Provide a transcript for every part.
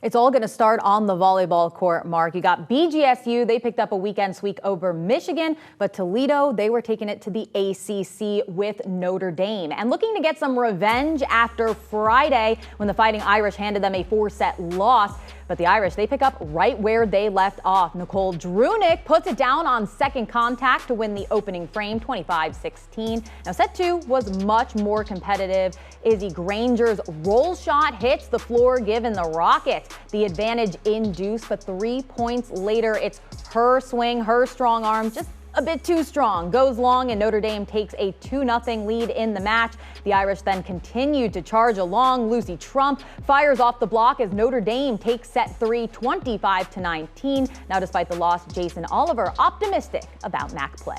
It's all going to start on the volleyball court, Mark. You got BGSU. They picked up a weekend sweep over Michigan, but Toledo, they were taking it to the ACC with Notre Dame and looking to get some revenge after Friday when the Fighting Irish handed them a 4-set loss. But the Irish, they pick up right where they left off. Nicole Drunick puts it down on second contact to win the opening frame, 25-16. Now, set two was much more competitive. Izzy Granger's roll shot hits the floor, giving the Rockets the advantage in deuce. But 3 points later, it's her swing, her strong arm, just a bit too strong, goes long, and Notre Dame takes a 2-0 lead in the match. The Irish then continued to charge along. Lucy Trump fires off the block as Notre Dame takes set three, 25-19. Now, despite the loss, Jason Oliver optimistic about MAC play.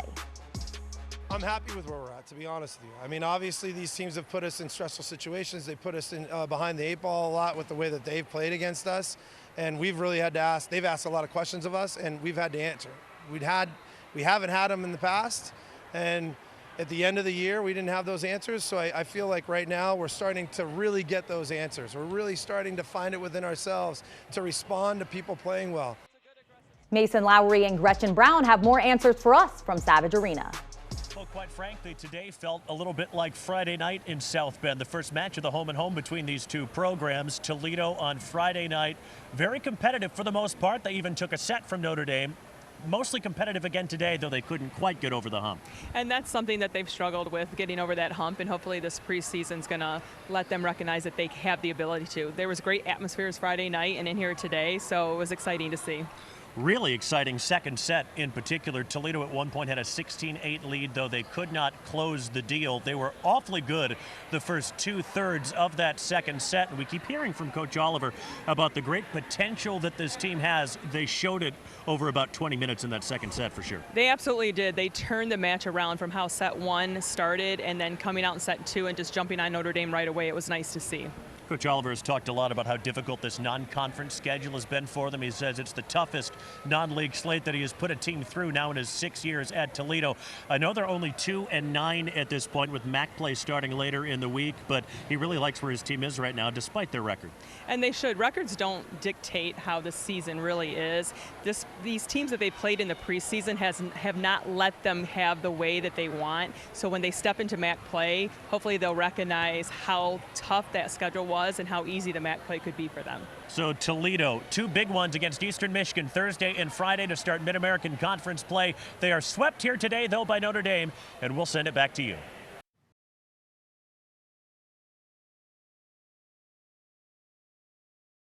I'm happy with where we're at, to be honest with you. I mean, obviously, these teams have put us in stressful situations. They put us in behind the eight ball a lot with the way that they've played against us, and we've really had to ask. They've asked a lot of questions of us, and we've had to answer. We haven't had them in the past, and at the end of the year, we didn't have those answers. So I feel like right now we're starting to really get those answers. We're really starting to find it within ourselves to respond to people playing well. Mason Lowry and Gretchen Brown have more answers for us from Savage Arena. Well, quite frankly, today felt a little bit like Friday night in South Bend, the first match of the home and home between these two programs. Toledo on Friday night, very competitive for the most part. They even took a set from Notre Dame. Mostly competitive again today, though they couldn't quite get over the hump. And that's something that they've struggled with, getting over that hump, and hopefully this preseason's going to let them recognize that they have the ability to. There was great atmospheres Friday night and in here today, so it was exciting to see. Really exciting second set in particular. Toledo at one point had a 16-8 lead, though they could not close the deal. They were awfully good the first 2/3 of that second set, and we keep hearing from Coach Oliver about the great potential that this team has. They showed it over about 20 minutes in that second set for sure. They absolutely did. They turned the match around from how set one started and then coming out in set two and just jumping on Notre Dame right away. It was nice to see. Coach Oliver has talked a lot about how difficult this non-conference schedule has been for them. He says it's the toughest non-league slate that he has put a team through now in his 6 years at Toledo. I know they're only 2-9 at this point with MAC play starting later in the week, but he really likes where his team is right now despite their record. And they should. Records don't dictate how the season really is. These teams that they played in the preseason have not let them have the way that they want. So when they step into MAC play, hopefully they'll recognize how tough that schedule was and how easy the MAC play could be for them. So Toledo, two big ones against Eastern Michigan Thursday and Friday to start Mid-American Conference play. They are swept here today, though, by Notre Dame, and we'll send it back to you.